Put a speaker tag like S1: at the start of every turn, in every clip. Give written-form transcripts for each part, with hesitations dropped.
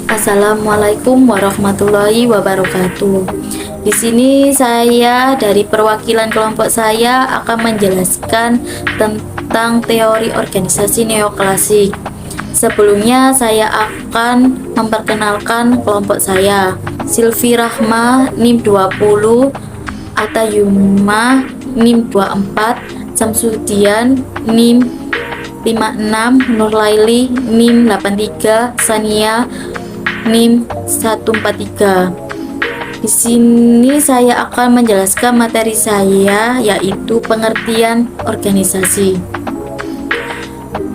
S1: Assalamualaikum warahmatullahi wabarakatuh. Di sini saya dari perwakilan kelompok saya akan menjelaskan tentang teori organisasi neoklasik. Sebelumnya saya akan memperkenalkan kelompok saya. Silvi Rahma NIM 20, Atayuma NIM 24, Samsudian NIM 56, Nurlaili NIM 83, Sania NIM 143. Di sini saya akan menjelaskan materi saya, yaitu pengertian organisasi.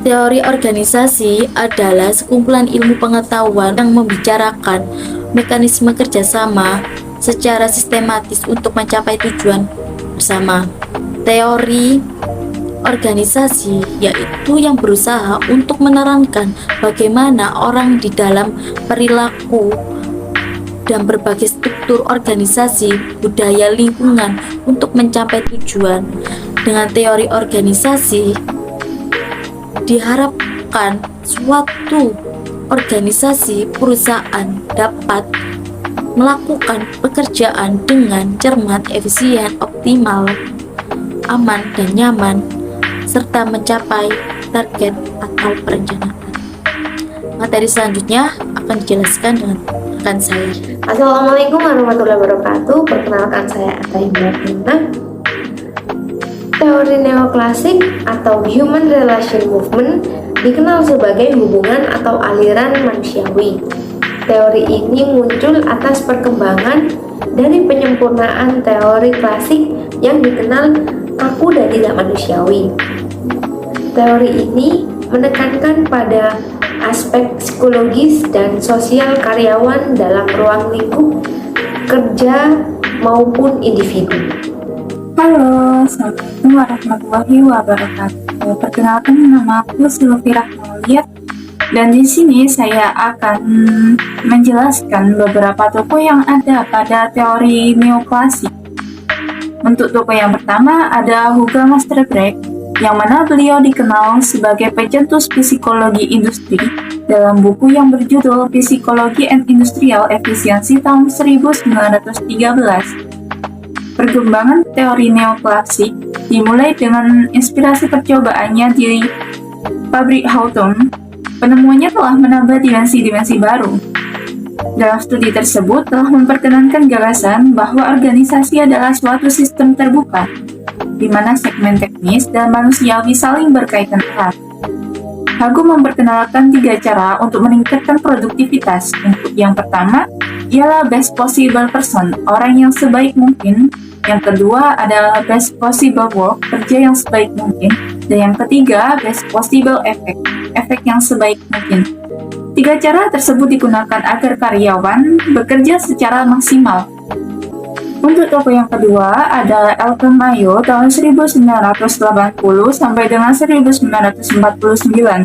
S1: Teori organisasi adalah sekumpulan ilmu pengetahuan yang membicarakan mekanisme kerjasama secara sistematis untuk mencapai tujuan bersama. Teori organisasi yaitu yang berusaha untuk menerangkan bagaimana orang di dalam perilaku dan berbagai struktur organisasi, budaya, lingkungan untuk mencapai tujuan. Dengan teori organisasi diharapkan suatu organisasi perusahaan dapat melakukan pekerjaan dengan cermat, efisien, optimal, aman, dan nyaman, serta mencapai target atau perencanaan. Materi selanjutnya akan dijelaskan dengan rekan saya.
S2: Assalamualaikum warahmatullahi wabarakatuh. Perkenalkan saya Atayuma. Teori neoklasik atau Human Relation Movement dikenal sebagai hubungan atau aliran manusiawi. Teori ini muncul atas perkembangan dari penyempurnaan teori klasik yang dikenal kaku dan tidak manusiawi. Teori ini menekankan pada aspek psikologis dan sosial karyawan dalam ruang lingkup kerja maupun individu.
S3: Halo, Assalamualaikum warahmatullahi wabarakatuh. Perkenalkan, nama aku Silvi Rahma, dan di sini saya akan menjelaskan beberapa tokoh yang ada pada teori neoklasik. Untuk tokoh yang pertama ada Hugo Masterbrek, yang mana beliau dikenal sebagai pencetus psikologi industri dalam buku yang berjudul Psikologi and Industrial Efficiency tahun 1913. Perkembangan teori neoklasik dimulai dengan inspirasi percobaannya di pabrik Houghton. Penemuannya telah menambah dimensi-dimensi baru. Dalam studi tersebut telah memperkenankan gagasan bahwa organisasi adalah suatu sistem terbuka, di mana segmen teknis dan manusiawi saling berkaitan erat. Hago memperkenalkan 3 cara untuk meningkatkan produktivitas. Untuk yang pertama, ialah best possible person, orang yang sebaik mungkin. Yang kedua adalah best possible work, kerja yang sebaik mungkin. Dan yang ketiga, best possible effect, efek yang sebaik mungkin. 3 cara tersebut digunakan agar karyawan bekerja secara maksimal. Untuk tokoh yang kedua ada Elton Mayo tahun 1980 sampai dengan 1949.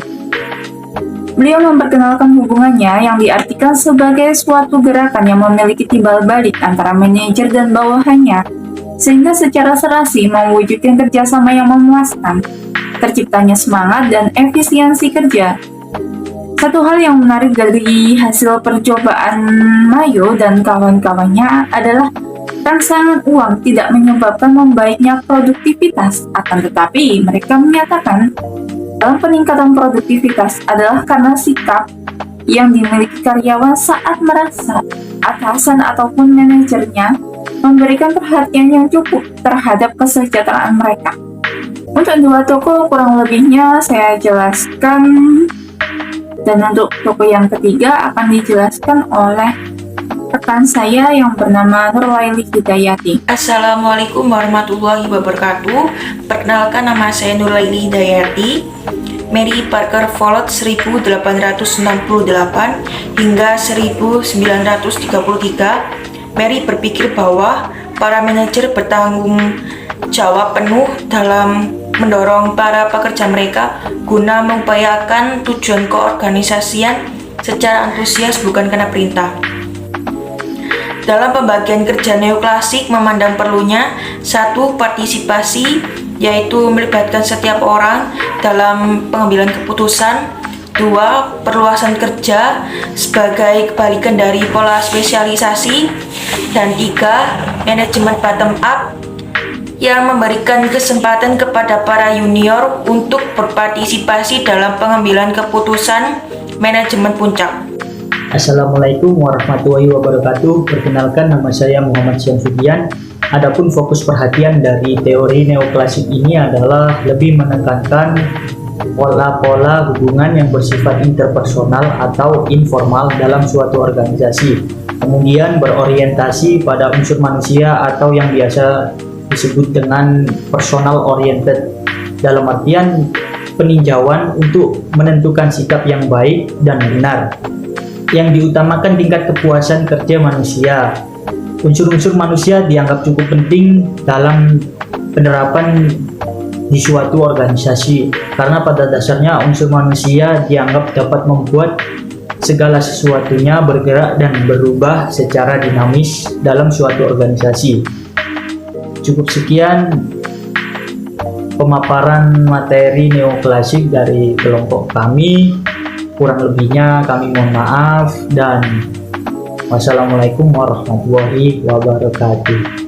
S3: Beliau memperkenalkan hubungannya yang diartikan sebagai suatu gerakan yang memiliki timbal balik antara manajer dan bawahannya, sehingga secara serasi mewujudkan kerjasama yang memuaskan, terciptanya semangat dan efisiensi kerja. Satu hal yang menarik dari hasil percobaan Mayo dan kawan-kawannya adalah rangsangan uang tidak menyebabkan membaiknya produktivitas, akan tetapi mereka menyatakan dalam peningkatan produktivitas adalah karena sikap yang dimiliki karyawan saat merasa atasan ataupun manajernya memberikan perhatian yang cukup terhadap kesejahteraan mereka. Untuk 2 tokoh kurang lebihnya saya jelaskan, dan untuk tokoh yang ketiga akan dijelaskan oleh rekan saya yang bernama Nurlaili Hidayati.
S4: Assalamualaikum warahmatullahi wabarakatuh. Perkenalkan, nama saya Nurlaili Hidayati. Mary Parker Follett 1868 hingga 1933. Mary berpikir bahwa para manajer bertanggung jawab penuh dalam mendorong para pekerja mereka guna mengupayakan tujuan keorganisasian secara antusias, bukan karena perintah. Dalam pembagian kerja neoklasik memandang perlunya 1. Partisipasi, yaitu melibatkan setiap orang dalam pengambilan keputusan. 2. Perluasan kerja sebagai kebalikan dari pola spesialisasi. Dan 3. Manajemen bottom up yang memberikan kesempatan kepada para junior untuk berpartisipasi dalam pengambilan keputusan manajemen puncak.
S5: Assalamualaikum warahmatullahi wabarakatuh. Perkenalkan, nama saya Muhammad Syamsuddin. Adapun fokus perhatian dari teori neoklasik ini adalah lebih menekankan pola-pola hubungan yang bersifat interpersonal atau informal dalam suatu organisasi. Kemudian berorientasi pada unsur manusia atau yang biasa disebut dengan personal oriented, dalam artian peninjauan untuk menentukan sikap yang baik dan benar, yang diutamakan tingkat kepuasan kerja manusia. Unsur-unsur manusia dianggap cukup penting dalam penerapan di suatu organisasi, karena pada dasarnya unsur manusia dianggap dapat membuat segala sesuatunya bergerak dan berubah secara dinamis dalam suatu organisasi. Cukup sekian pemaparan materi neoklasik dari kelompok kami. Kurang lebihnya kami mohon maaf, dan wassalamualaikum warahmatullahi wabarakatuh.